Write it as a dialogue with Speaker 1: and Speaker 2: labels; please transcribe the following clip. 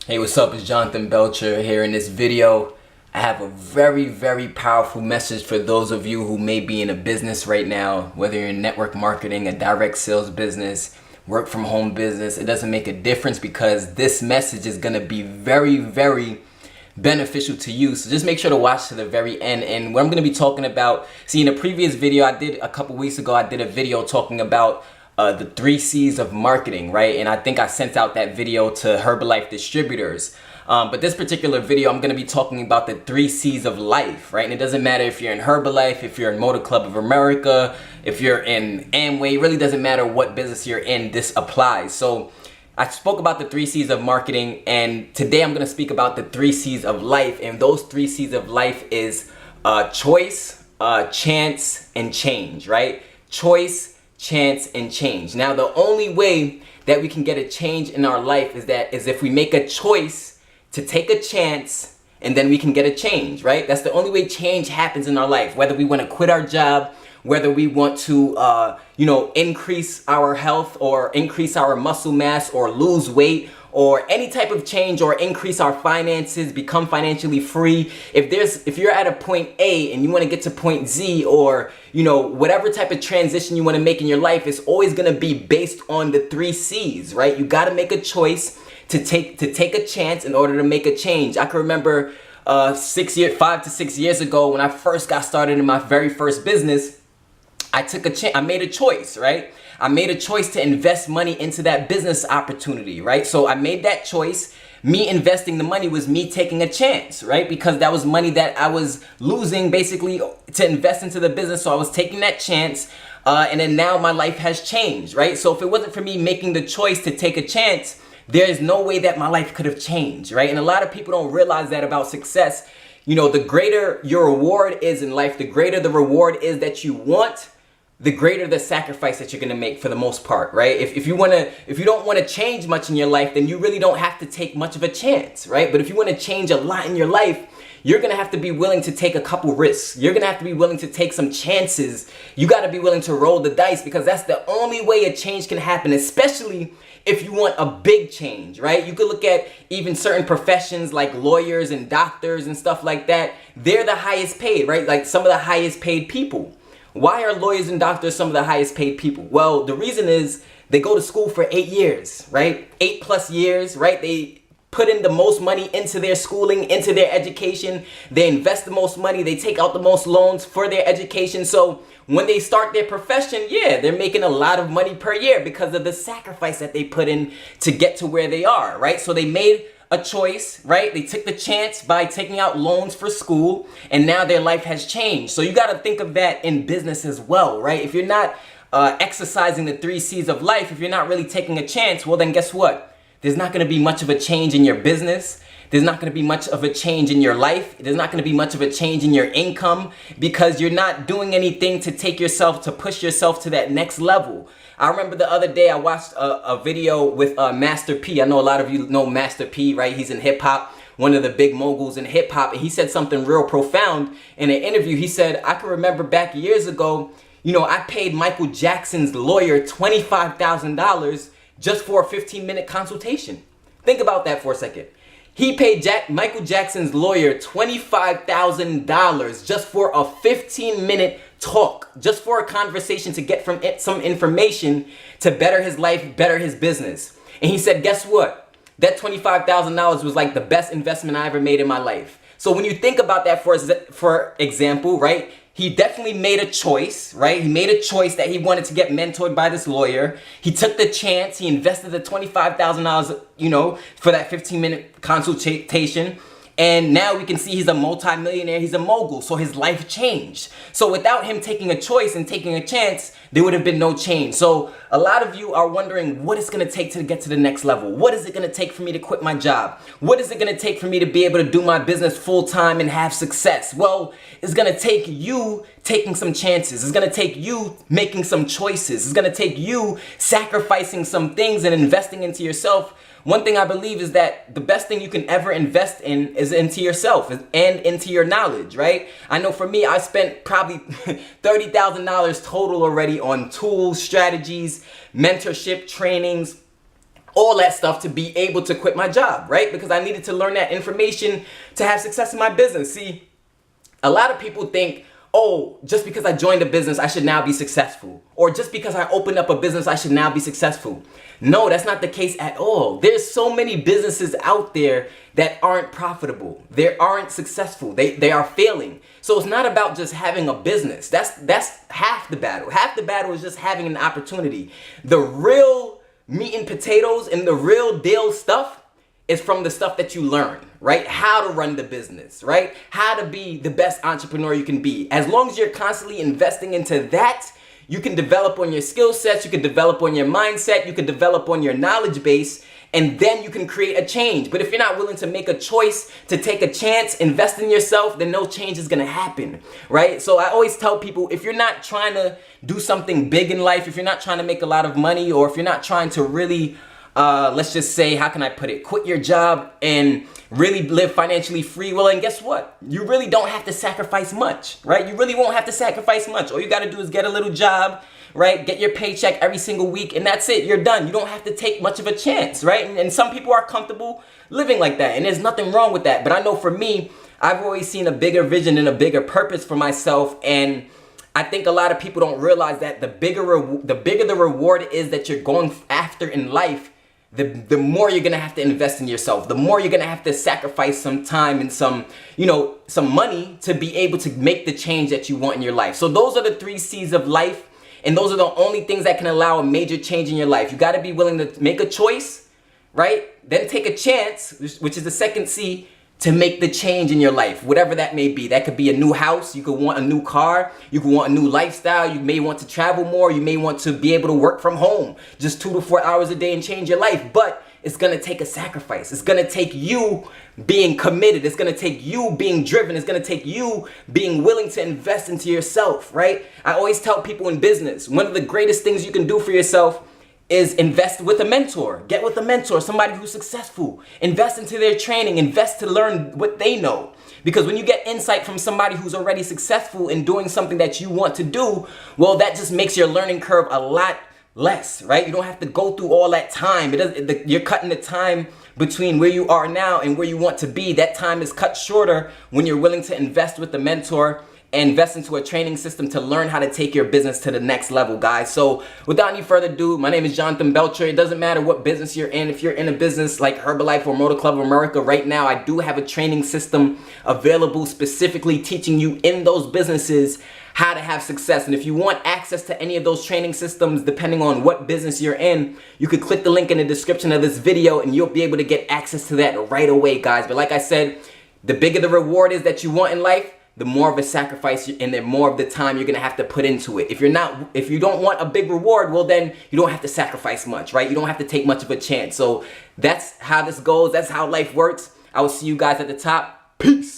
Speaker 1: Hey, what's up? It's Jonathan Belcher here. In this video, I have a very powerful message for those of you who may be in a business right now, whether you're in network marketing, a direct sales business, work from home business. It doesn't make a difference because this message is going to be very beneficial to you. So just make sure to watch to the very end. And what I'm going to be talking about, see, in a previous video I did a couple weeks ago, I did a video talking about the 3 C's of marketing, right? And I think I sent out that video to Herbalife distributors. But this particular video, I'm going to be talking about the 3 C's of life, right? And it doesn't matter if you're in Herbalife, if you're in Motor Club of America, if you're in Amway, it really doesn't matter what business you're in, this applies. So I spoke about the 3 C's of marketing, and today I'm going to speak about the 3 C's of life. And those 3 C's of life is choice, chance, and change, right? Choice, chance, and change. Now, the only way that we can get a change in our life is if we make a choice to take a chance, and then we can get a change, right? That's the only way change happens in our life. Whether we want to quit our job, whether we want to increase our health or increase our muscle mass or lose weight, or any type of change, or increase our finances, become financially free. If you're at a point A and you want to get to point Z, or whatever type of transition you want to make in your life, is always going to be based on the 3 C's, right? You got to make a choice to take a chance in order to make a change. I can remember 5 to 6 years ago when I first got started in my very first business, I made a choice, right? I made a choice to invest money into that business opportunity, right? So I made that choice. Me investing the money was me taking a chance, right? Because that was money that I was losing basically to invest into the business. So I was taking that chance. And then now my life has changed, right? So if it wasn't for me making the choice to take a chance, there's no way that my life could have changed, right? And a lot of people don't realize that about success. The greater your reward is in life, the greater the reward is that you want, the greater the sacrifice that you're going to make for the most part, right? If you don't want to change much in your life, then you really don't have to take much of a chance, right? But if you want to change a lot in your life, you're going to have to be willing to take a couple risks. You're going to have to be willing to take some chances. You got to be willing to roll the dice, because that's the only way a change can happen, especially if you want a big change, right? You could look at even certain professions like lawyers and doctors and stuff like that. They're the highest paid, right? Like some of the highest paid people. Why are lawyers and doctors some of the highest paid people? Well, the reason is they go to school for 8 years, right? 8+ years, right? They put in the most money into their schooling, into their education. They invest the most money. They take out the most loans for their education. So when they start their profession, yeah, they're making a lot of money per year because of the sacrifice that they put in to get to where they are, right? So they made a choice, right? They took the chance by taking out loans for school, and now their life has changed. So you got to think of that in business as well, right? If you're not exercising the 3 C's of life, if you're not really taking a chance, well, then guess what? There's not going to be much of a change in your business. There's not going to be much of a change in your life. There's not going to be much of a change in your income, because you're not doing anything to push yourself to that next level. I remember the other day I watched a video with Master P. I know a lot of you know Master P, right? He's in hip hop, one of the big moguls in hip hop. And he said something real profound in an interview. He said, I can remember back years ago, I paid Michael Jackson's lawyer $25,000 just for a 15-minute consultation. Think about that for a second. He paid Michael Jackson's lawyer $25,000 just for a 15-minute talk, just for a conversation to get from it some information to better his life, better his business. And he said, guess what? That $25,000 was like the best investment I ever made in my life. So when you think about that, for example, right? He definitely made a choice, right? He made a choice that he wanted to get mentored by this lawyer. He took the chance. He invested the $25,000, for that 15-minute consultation. And now we can see he's a multimillionaire. He's a mogul. So his life changed. So without him taking a choice and taking a chance, there would have been no change. So a lot of you are wondering what it's going to take to get to the next level. What is it going to take for me to quit my job? What is it going to take for me to be able to do my business full time and have success? Well, it's going to take you taking some chances. It's going to take you making some choices. It's going to take you sacrificing some things and investing into yourself. One thing I believe is that the best thing you can ever invest in is into yourself and into your knowledge, right? I know for me, I spent probably $30,000 total already on tools, strategies, mentorship, trainings, all that stuff to be able to quit my job, right? Because I needed to learn that information to have success in my business. See, a lot of people think, oh, just because I joined a business, I should now be successful. Or just because I opened up a business, I should now be successful. No, that's not the case at all. There's so many businesses out there that aren't profitable. They aren't successful. They are failing. So it's not about just having a business. That's half the battle. Half the battle is just having an opportunity. The real meat and potatoes and the real deal stuff is from the stuff that you learn, right? How to run the business, right? How to be the best entrepreneur you can be. As long as you're constantly investing into that, you can develop on your skill sets, you can develop on your mindset, you can develop on your knowledge base, and then you can create a change. But if you're not willing to make a choice, to take a chance, invest in yourself, then no change is gonna happen, right? So I always tell people, if you're not trying to do something big in life, if you're not trying to make a lot of money, or if you're not trying to really let's just say, how can I put it? Quit your job and really live financially free. Well, and guess what? You really don't have to sacrifice much, right? You really won't have to sacrifice much. All you got to do is get a little job, right? Get your paycheck every single week, and that's it. You're done. You don't have to take much of a chance, right? And some people are comfortable living like that, and there's nothing wrong with that. But I know for me, I've always seen a bigger vision and a bigger purpose for myself, and I think a lot of people don't realize that the bigger the reward is that you're going after in life, the more you're gonna have to invest in yourself, the more you're gonna have to sacrifice some time and some money to be able to make the change that you want in your life. So those are the 3 C's of life, and those are the only things that can allow a major change in your life. You gotta be willing to make a choice, right? Then take a chance, which is the 2nd C, to make the change in your life, whatever that may be. That could be a new house, you could want a new car, you could want a new lifestyle, you may want to travel more, you may want to be able to work from home just 2 to 4 hours a day and change your life. But it's gonna take a sacrifice. It's gonna take you being committed. It's gonna take you being driven. It's gonna take you being willing to invest into yourself, right? I always tell people in business, one of the greatest things you can do for yourself is invest with a mentor. Get with a mentor, somebody who's successful. Invest into their training, invest to learn what they know. Because when you get insight from somebody who's already successful in doing something that you want to do, well, that just makes your learning curve a lot less, right? You don't have to go through all that time. You're cutting the time between where you are now and where you want to be. That time is cut shorter when you're willing to invest with the mentor and invest into a training system to learn how to take your business to the next level, guys. So without any further ado, my name is Jonathan Belcher. It doesn't matter what business you're in. If you're in a business like Herbalife or Motor Club of America right now, I do have a training system available specifically teaching you in those businesses how to have success. And if you want access to any of those training systems, depending on what business you're in, you could click the link in the description of this video and you'll be able to get access to that right away, guys. But like I said, the bigger the reward is that you want in life, the more of a sacrifice and the more of the time you're gonna have to put into it. If you don't want a big reward, well then you don't have to sacrifice much, right? You don't have to take much of a chance. So that's how this goes. That's how life works. I will see you guys at the top. Peace.